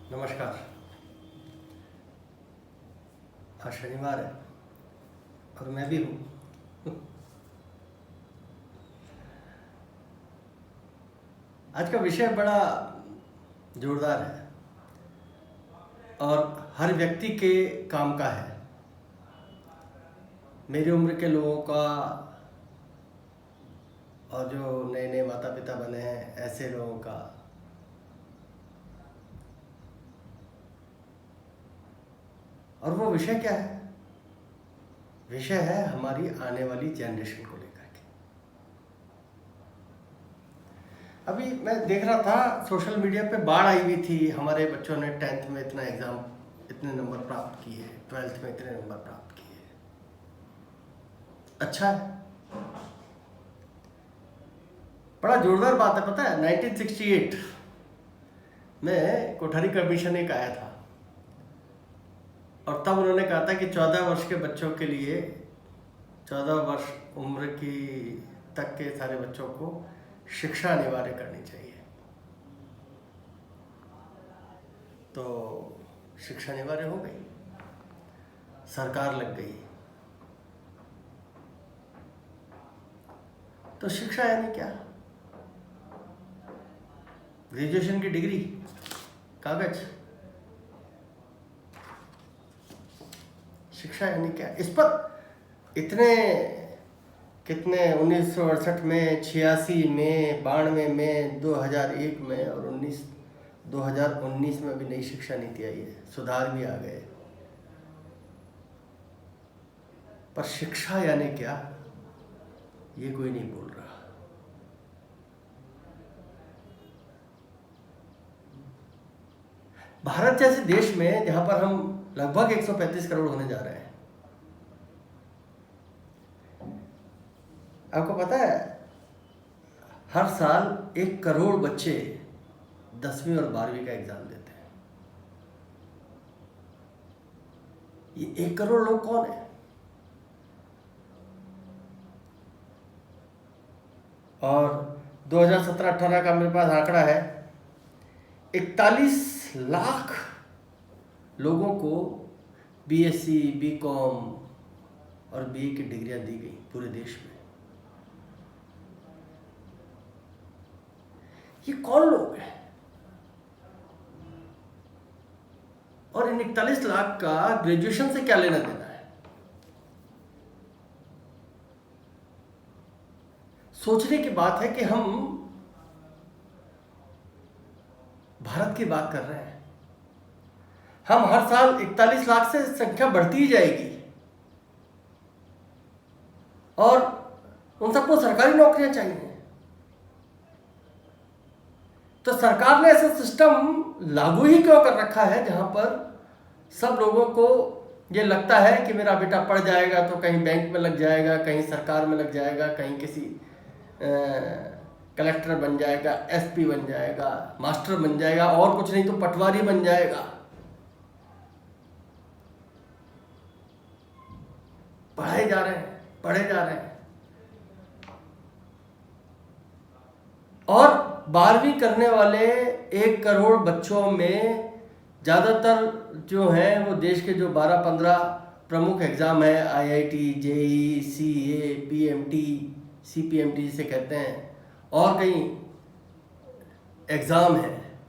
नमस्कार। आज शनिवार है और मैं भी हूँ। आज का विषय बड़ा जोरदार है और हर व्यक्ति के काम का है। मेरी उम्र के लोगों का और जो नए नए माता पिता बने हैं ऐसे लोगों का। और वो विषय क्या है? विषय है हमारी आने वाली जनरेशन को लेकर के। अभी मैं देख रहा था सोशल मीडिया पे बाढ़ आई हुई थी। हमारे बच्चों ने 10th में इतने नंबर प्राप्त किए, 12th में इतने नंबर प्राप्त किए। अच्छा है, बड़ा जोरदार बात है। पता है 1968 में कोठारी कमीशन एक आया था और तब उन्होंने कहा था कि 14 वर्ष के बच्चों के लिए, 14 वर्ष उम्र की तक के सारे बच्चों को शिक्षा अनिवार्य करनी चाहिए। तो शिक्षा अनिवार्य हो गई, सरकार लग गई। तो शिक्षा यानी क्या? ग्रेजुएशन की डिग्री, कागज। शिक्षा यानी क्या? इस पर इतने कितने 1968 में, 86 में, 92 में, 2001 में और 2019 में भी नई शिक्षा नीति आई है, सुधार भी आ गए। पर शिक्षा यानी क्या, ये कोई नहीं बोल रहा। भारत जैसे देश में जहां पर हम लगभग 135 करोड़ होने जा रहे हैं, आपको पता है हर साल 1 करोड़ बच्चे 10वीं और 12वीं का एग्जाम देते हैं। ये 1 करोड़ लोग कौन है? और 2017-18 का मेरे पास आंकड़ा है, 41 लाख लोगों को बीएससी, बीकॉम और बीए की डिग्रियां दी गई पूरे देश में। ये कौन लोग हैं? और इन 41 लाख का ग्रेजुएशन से क्या लेना देना है? सोचने की बात है कि हम भारत की बात कर रहे हैं। हम हर साल 41 लाख से संख्या बढ़ती ही जाएगी और उन सबको सरकारी नौकरियां चाहिए। तो सरकार ने ऐसा सिस्टम लागू ही क्यों कर रखा है जहां पर सब लोगों को ये लगता है कि मेरा बेटा पढ़ जाएगा तो कहीं बैंक में लग जाएगा, कहीं सरकार में लग जाएगा, कहीं किसी कलेक्टर बन जाएगा, एसपी बन जाएगा, मास्टर बन जाएगा, और कुछ नहीं तो पटवारी बन जाएगा। पढ़े जा रहे हैं। और 12वीं करने वाले 1 करोड़ बच्चों में ज़्यादातर जो हैं वो देश के जो 12-15 प्रमुख एग्ज़ाम है, IIT, JEE, CA, PMT, CPMT जिसे कहते हैं, और कई एग्ज़ाम हैं,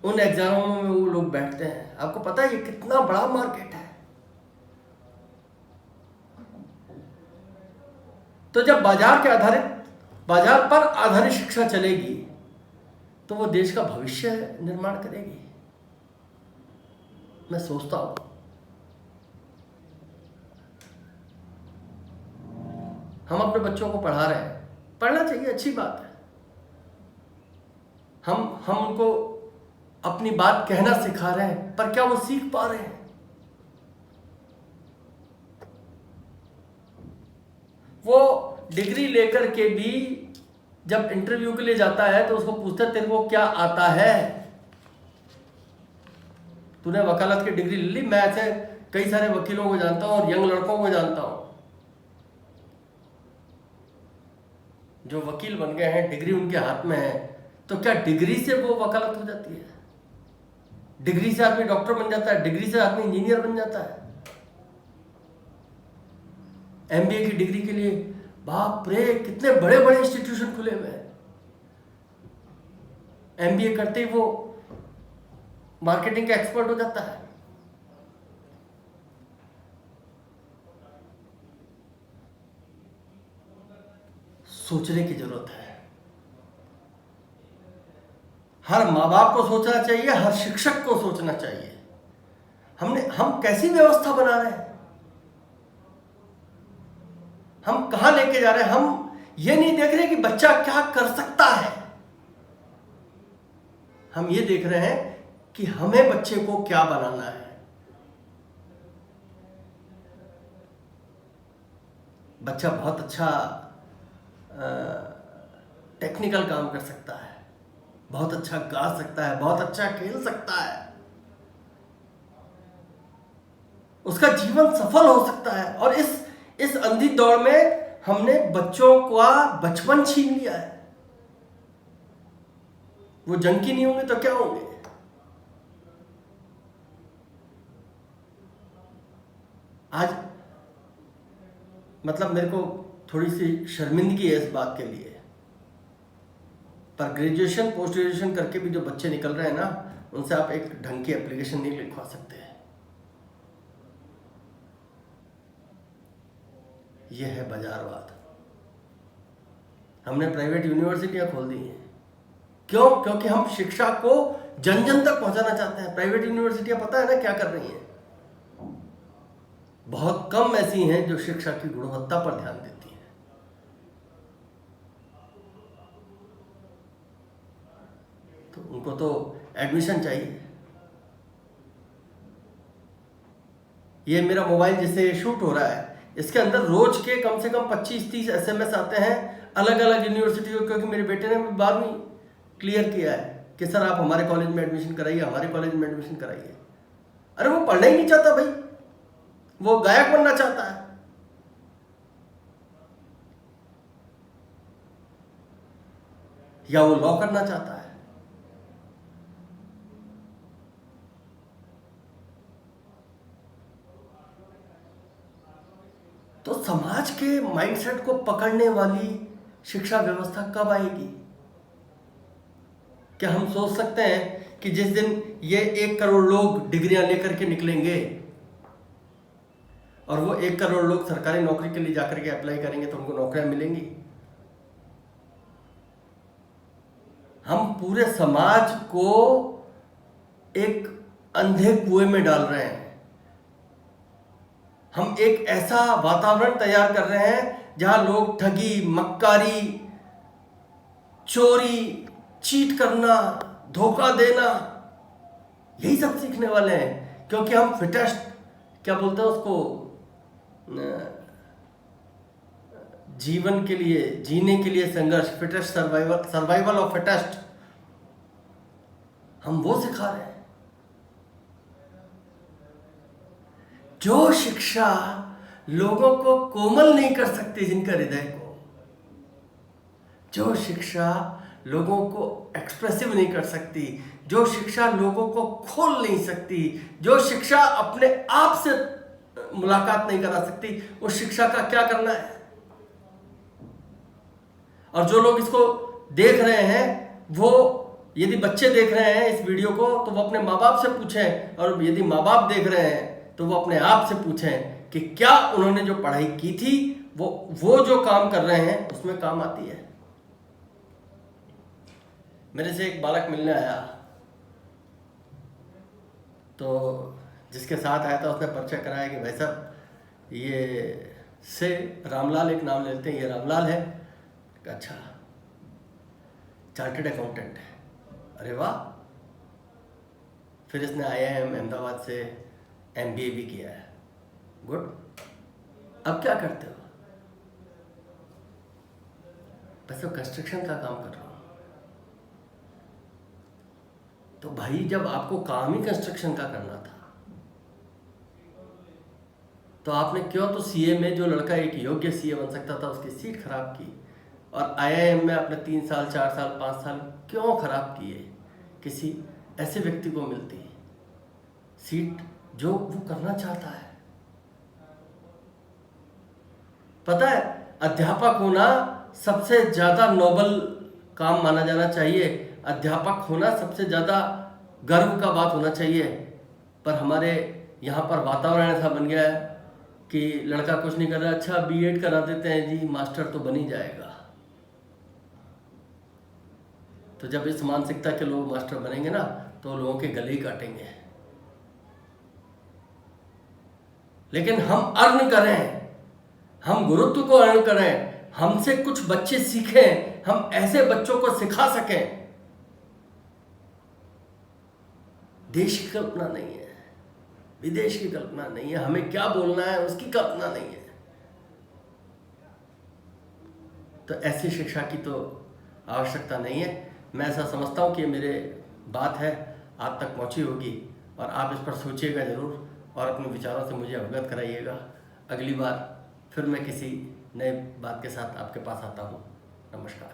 उन एग्ज़ामों में वो लोग बैठते हैं। आपको पता है ये कितना बड़ा मार्केट है? तो जब बाजार पर आधारित शिक्षा चलेगी तो वो देश का भविष्य निर्माण करेगी। मैं सोचता हूं हम अपने बच्चों को पढ़ा रहे हैं, पढ़ना चाहिए, अच्छी बात है। हम उनको अपनी बात कहना सिखा रहे हैं, पर क्या वो सीख पा रहे हैं? वो डिग्री लेकर के भी जब इंटरव्यू के लिए जाता है तो उसको पूछते हैं तेरे को क्या आता है? तूने वकालत की डिग्री ले ली? मैं ऐसे कई सारे वकीलों को जानता हूं और यंग लड़कों को जानता हूं जो वकील बन गए हैं, डिग्री उनके हाथ में है। तो क्या डिग्री से वो वकालत हो जाती है? डिग्री से आदमी डॉक्टर बन जाता है, डिग्री से आदमी इंजीनियर बन जाता है। एमबीए की डिग्री के लिए बाप रे कितने बड़े बड़े इंस्टीट्यूशन खुले हुए हैं। एमबीए करते ही वो मार्केटिंग का एक्सपर्ट हो जाता है। सोचने की जरूरत है। हर माँ बाप को सोचना चाहिए, हर शिक्षक को सोचना चाहिए। हम कैसी व्यवस्था बना रहे हैं, हम कहां लेके जा रहे हैं। हम ये नहीं देख रहे कि बच्चा क्या कर सकता है, हम ये देख रहे हैं कि हमें बच्चे को क्या बनाना है। बच्चा बहुत अच्छा टेक्निकल काम कर सकता है, बहुत अच्छा गा सकता है, बहुत अच्छा खेल सकता है, उसका जीवन सफल हो सकता है। और इस अंधी दौड़ में हमने बच्चों का बचपन छीन लिया है। वो जंकी नहीं होंगे तो क्या होंगे। आज मतलब मेरे को थोड़ी सी शर्मिंदगी है इस बात के लिए, पर ग्रेजुएशन पोस्ट ग्रेजुएशन करके भी जो बच्चे निकल रहे हैं ना, उनसे आप एक ढंग की एप्लीकेशन नहीं लिखवा सकते हैं। यह है बाजारवाद। हमने प्राइवेट यूनिवर्सिटियां खोल दी हैं। क्यों? क्योंकि हम शिक्षा को जन जन तक पहुंचाना चाहते हैं। प्राइवेट यूनिवर्सिटियां पता है ना क्या कर रही हैं? बहुत कम ऐसी हैं जो शिक्षा की गुणवत्ता पर ध्यान देती हैं। तो उनको तो एडमिशन चाहिए। ये मेरा मोबाइल जिससे शूट हो रहा है, इसके अंदर रोज के कम से कम 25-30 SMS आते हैं अलग अलग यूनिवर्सिटी को, क्योंकि मेरे बेटे ने 12वीं क्लियर किया है कि सर आप हमारे कॉलेज में एडमिशन कराइए, हमारे कॉलेज में एडमिशन कराइए। अरे वो पढ़ना ही नहीं चाहता भाई, वो गायक बनना चाहता है। या वो लॉ करना चाहता है। तो समाज के माइंडसेट को पकड़ने वाली शिक्षा व्यवस्था कब आएगी? क्या हम सोच सकते हैं कि जिस दिन ये 1 करोड़ लोग डिग्रियां लेकर के निकलेंगे और वो 1 करोड़ लोग सरकारी नौकरी के लिए जाकर के अप्लाई करेंगे तो उनको नौकरियां मिलेंगी? हम पूरे समाज को एक अंधे कुएं में डाल रहे हैं। हम एक ऐसा वातावरण तैयार कर रहे हैं जहां लोग ठगी, मक्कारी, चोरी, चीट करना, धोखा देना, यही सब सीखने वाले हैं। क्योंकि हम फिटेस्ट, क्या बोलते हैं उसको, जीवन के लिए, जीने के लिए संघर्ष, फिटेस्ट सर्वाइवल ऑफ फिटेस्ट, हम वो सिखा रहे हैं। जो शिक्षा लोगों को कोमल नहीं कर सकती, जिनका हृदय को, जो शिक्षा लोगों को एक्सप्रेसिव नहीं कर सकती, जो शिक्षा लोगों को खोल नहीं सकती, जो शिक्षा अपने आप से मुलाकात नहीं करा सकती, उस शिक्षा का क्या करना है? और जो लोग इसको देख रहे हैं, वो यदि बच्चे देख रहे हैं इस वीडियो को तो वो अपने माँ बाप से पूछें, और यदि माँ बाप देख रहे हैं तो वो अपने आप से पूछें कि क्या उन्होंने जो पढ़ाई की थी वो जो काम कर रहे हैं उसमें काम आती है। मेरे से एक बालक मिलने आया, तो जिसके साथ आया था उसने परिचय कराया कि भाई साहब ये से रामलाल एक नाम लेते हैं, ये रामलाल है। अच्छा, चार्टर्ड अकाउंटेंट है। अरे वाह। फिर इसने IIM अहमदाबाद से MBA भी किया है। गुड। अब क्या करते हो? बस वो कंस्ट्रक्शन का काम कर रहा हूँ। तो भाई जब आपको काम ही कंस्ट्रक्शन का करना था तो आपने क्यों तो CA में जो लड़का एक योग्य CA बन सकता था उसकी सीट खराब की, और IIM में आपने 3 साल 4 साल 5 साल क्यों खराब किए? किसी ऐसे व्यक्ति को मिलती है। सीट जो वो करना चाहता है। पता है, अध्यापक होना सबसे ज्यादा नोबल काम माना जाना चाहिए, अध्यापक होना सबसे ज्यादा गर्व का बात होना चाहिए। पर हमारे यहाँ पर वातावरण ऐसा बन गया है कि लड़का कुछ नहीं कर रहा, अच्छा बीएड करा देते हैं जी, मास्टर तो बन ही जाएगा। तो जब इस मानसिकता के लोग मास्टर बनेंगे ना, तो लोगों के गले ही काटेंगे। लेकिन हम अर्न करें, हम गुरुत्व को अर्न करें, हमसे कुछ बच्चे सीखें, हम ऐसे बच्चों को सिखा सकें। देश की कल्पना नहीं है, विदेश की कल्पना नहीं है, हमें क्या बोलना है उसकी कल्पना नहीं है। तो ऐसी शिक्षा की तो आवश्यकता नहीं है। मैं ऐसा समझता हूँ कि मेरे बात है आप तक पहुँची होगी और आप इस पर सोचिएगा ज़रूर और अपने विचारों से मुझे अवगत कराइएगा। अगली बार फिर मैं किसी नए बात के साथ आपके पास आता हूँ। नमस्कार।